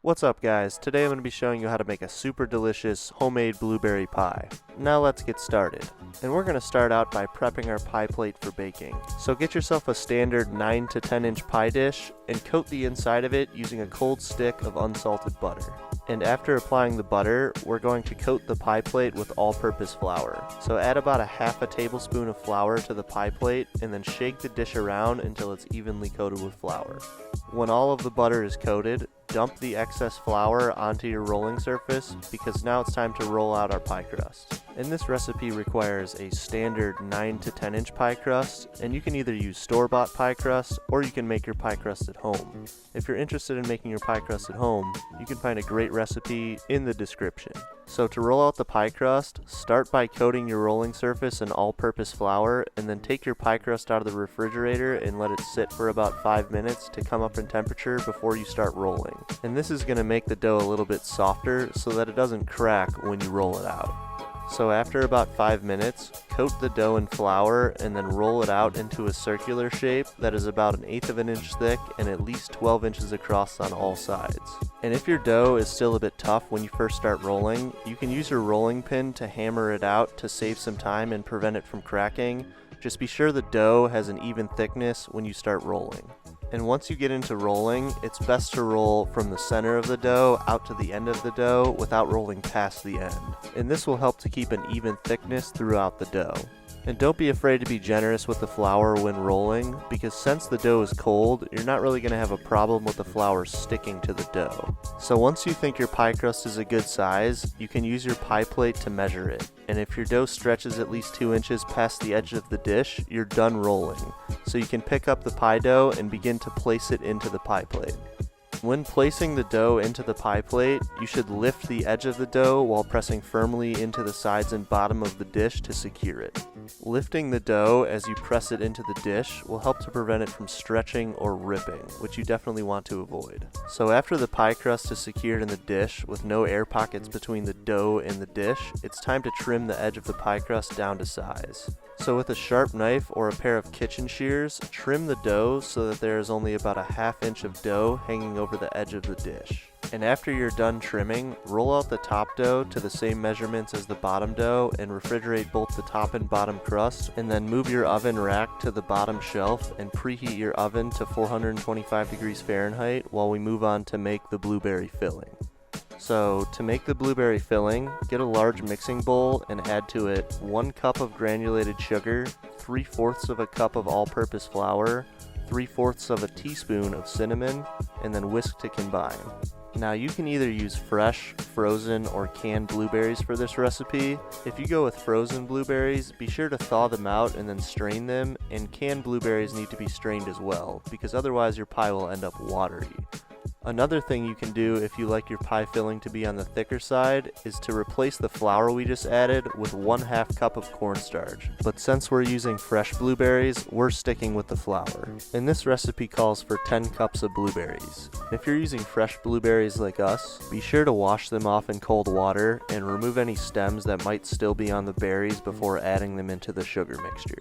What's up guys, today I'm going to be showing you how to make a super delicious homemade blueberry pie. Now let's get started. And we're going to start out by prepping our pie plate for baking. So get yourself a standard 9 to 10 inch pie dish and coat the inside of it using a cold stick of unsalted butter. And after applying the butter, we're going to coat the pie plate with all-purpose flour. So add about a half a tablespoon of flour to the pie plate and then shake the dish around until it's evenly coated with flour. When all of the butter is coated, dump the excess flour onto your rolling surface because now it's time to roll out our pie crust. And this recipe requires a standard 9 to 10 inch pie crust, and you can either use store-bought pie crust or you can make your pie crust at home. If you're interested in making your pie crust at home, you can find a great recipe in the description. So to roll out the pie crust, start by coating your rolling surface in all-purpose flour and then take your pie crust out of the refrigerator and let it sit for about 5 minutes to come up in temperature before you start rolling. And this is going to make the dough a little bit softer so that it doesn't crack when you roll it out. So after about 5 minutes, coat the dough in flour and then roll it out into a circular shape that is about 1/8 of an inch thick and at least 12 inches across on all sides. And if your dough is still a bit tough when you first start rolling, you can use your rolling pin to hammer it out to save some time and prevent it from cracking. Just be sure the dough has an even thickness when you start rolling. And once you get into rolling, it's best to roll from the center of the dough out to the end of the dough without rolling past the end. And this will help to keep an even thickness throughout the dough. And don't be afraid to be generous with the flour when rolling, because since the dough is cold, you're not really going to have a problem with the flour sticking to the dough. So once you think your pie crust is a good size, you can use your pie plate to measure it. And if your dough stretches at least 2 inches past the edge of the dish, you're done rolling. So you can pick up the pie dough and begin to place it into the pie plate. When placing the dough into the pie plate, you should lift the edge of the dough while pressing firmly into the sides and bottom of the dish to secure it. Lifting the dough as you press it into the dish will help to prevent it from stretching or ripping, which you definitely want to avoid. So after the pie crust is secured in the dish with no air pockets between the dough and the dish, it's time to trim the edge of the pie crust down to size. So with a sharp knife or a pair of kitchen shears, trim the dough so that there is only about a ½ inch of dough hanging over the edge of the dish. And after you're done trimming, roll out the top dough to the same measurements as the bottom dough and refrigerate both the top and bottom crust, and then move your oven rack to the bottom shelf and preheat your oven to 425 degrees Fahrenheit while we move on to make the blueberry filling. So to make the blueberry filling, get a large mixing bowl and add to it 1 cup of granulated sugar, 3/4 of a cup of all-purpose flour, 3/4 of a teaspoon of cinnamon, and then whisk to combine. Now you can either use fresh, frozen, or canned blueberries for this recipe. If you go with frozen blueberries, be sure to thaw them out and then strain them, and canned blueberries need to be strained as well, because otherwise your pie will end up watery. Another thing you can do if you like your pie filling to be on the thicker side is to replace the flour we just added with 1/2 cup of cornstarch. But since we're using fresh blueberries, we're sticking with the flour. And this recipe calls for 10 cups of blueberries. If you're using fresh blueberries like us, be sure to wash them off in cold water and remove any stems that might still be on the berries before adding them into the sugar mixture.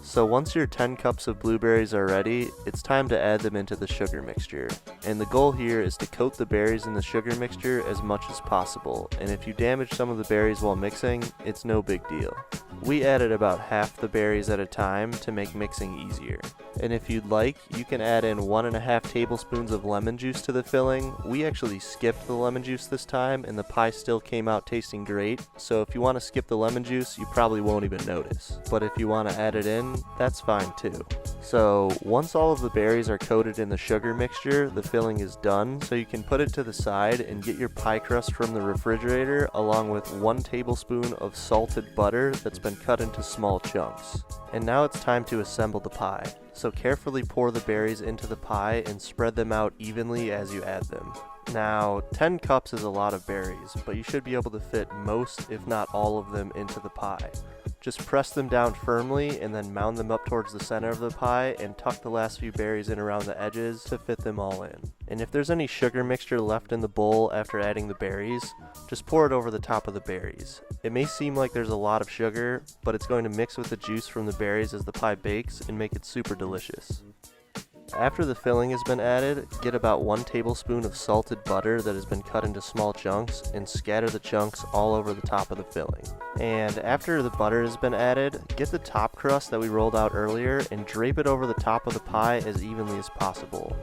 So once your 10 cups of blueberries are ready, it's time to add them into the sugar mixture. And the goal here is to coat the berries in the sugar mixture as much as possible, and if you damage some of the berries while mixing, it's no big deal. We added about half the berries at a time to make mixing easier. And if you'd like, you can add in 1½ tablespoons of lemon juice to the filling. We actually skipped the lemon juice this time, and the pie still came out tasting great, so if you want to skip the lemon juice, you probably won't even notice. But if you want to add it in, that's fine too. So once all of the berries are coated in the sugar mixture, the filling is done, so you can put it to the side and get your pie crust from the refrigerator along with 1 tablespoon of salted butter that's been cut into small chunks. And now it's time to assemble the pie. So carefully pour the berries into the pie and spread them out evenly as you add them. Now, 10 cups is a lot of berries, but you should be able to fit most, if not all of them, into the pie. Just press them down firmly and then mound them up towards the center of the pie and tuck the last few berries in around the edges to fit them all in. And if there's any sugar mixture left in the bowl after adding the berries, just pour it over the top of the berries. It may seem like there's a lot of sugar, but it's going to mix with the juice from the berries as the pie bakes and make it super delicious. After the filling has been added, get about 1 tablespoon of salted butter that has been cut into small chunks and scatter the chunks all over the top of the filling. And after the butter has been added, get the top crust that we rolled out earlier and drape it over the top of the pie as evenly as possible.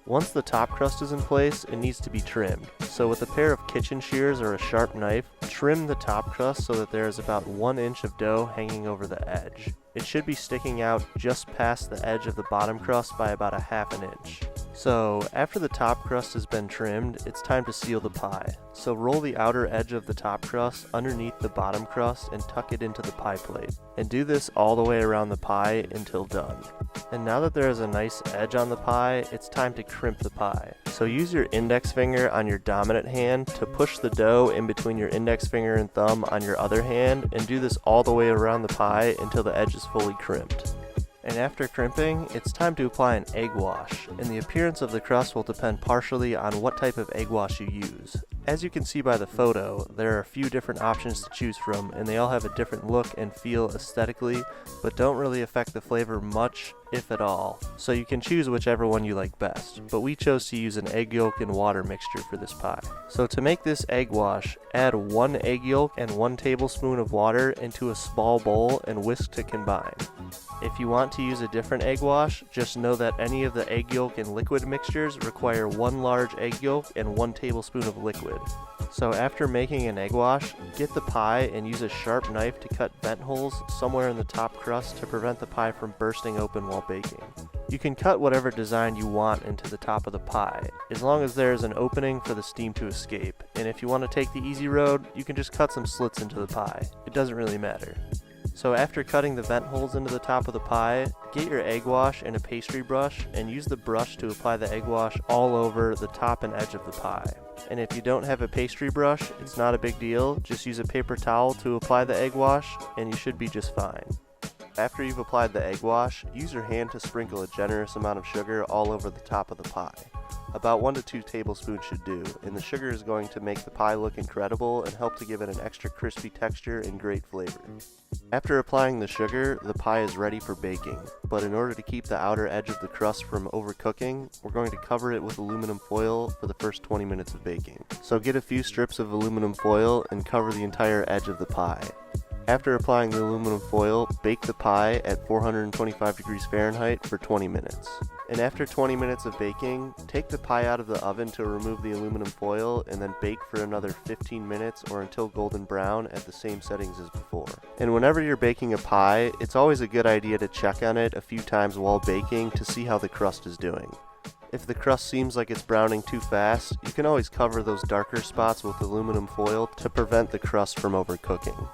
Once the top crust is in place, it needs to be trimmed. So with a pair of kitchen shears or a sharp knife, trim the top crust so that there is about 1 inch of dough hanging over the edge. It should be sticking out just past the edge of the bottom crust by about 1/2 inch. So after the top crust has been trimmed, it's time to seal the pie. So roll the outer edge of the top crust underneath the bottom crust and tuck it into the pie plate. And do this all the way around the pie until done. And now that there is a nice edge on the pie, it's time to crimp the pie. So use your index finger on your dominant hand to push the dough in between your index finger and thumb on your other hand, and do this all the way around the pie until the edge is fully crimped. And after crimping, it's time to apply an egg wash, and the appearance of the crust will depend partially on what type of egg wash you use. As you can see by the photo, there are a few different options to choose from, and they all have a different look and feel aesthetically, but don't really affect the flavor much, if at all. So you can choose whichever one you like best, but we chose to use an egg yolk and water mixture for this pie. So to make this egg wash, add 1 egg yolk and 1 tablespoon of water into a small bowl and whisk to combine. If you want to use a different egg wash, just know that any of the egg yolk and liquid mixtures require 1 large egg yolk and 1 tablespoon of liquid. So after making an egg wash, get the pie and use a sharp knife to cut vent holes somewhere in the top crust to prevent the pie from bursting open while baking. You can cut whatever design you want into the top of the pie, as long as there is an opening for the steam to escape, and if you want to take the easy road, you can just cut some slits into the pie. It doesn't really matter. So after cutting the vent holes into the top of the pie, get your egg wash and a pastry brush and use the brush to apply the egg wash all over the top and edge of the pie. And if you don't have a pastry brush, it's not a big deal, just use a paper towel to apply the egg wash and you should be just fine. After you've applied the egg wash, use your hand to sprinkle a generous amount of sugar all over the top of the pie. About 1 to 2 tablespoons should do, and the sugar is going to make the pie look incredible and help to give it an extra crispy texture and great flavor. After applying the sugar, the pie is ready for baking, but in order to keep the outer edge of the crust from overcooking, we're going to cover it with aluminum foil for the first 20 minutes of baking. So get a few strips of aluminum foil and cover the entire edge of the pie. After applying the aluminum foil, bake the pie at 425 degrees Fahrenheit for 20 minutes. And after 20 minutes of baking, take the pie out of the oven to remove the aluminum foil and then bake for another 15 minutes or until golden brown at the same settings as before. And whenever you're baking a pie, it's always a good idea to check on it a few times while baking to see how the crust is doing. If the crust seems like it's browning too fast, you can always cover those darker spots with aluminum foil to prevent the crust from overcooking.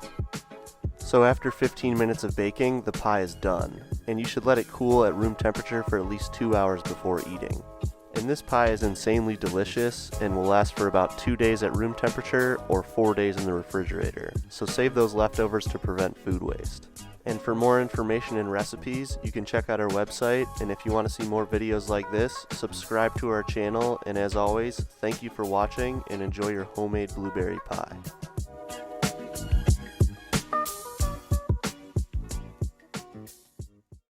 So after 15 minutes of baking, the pie is done, and you should let it cool at room temperature for at least 2 hours before eating. And this pie is insanely delicious and will last for about 2 days at room temperature or 4 days in the refrigerator, so save those leftovers to prevent food waste. And for more information and recipes, you can check out our website, and if you want to see more videos like this, subscribe to our channel, and as always, thank you for watching and enjoy your homemade blueberry pie.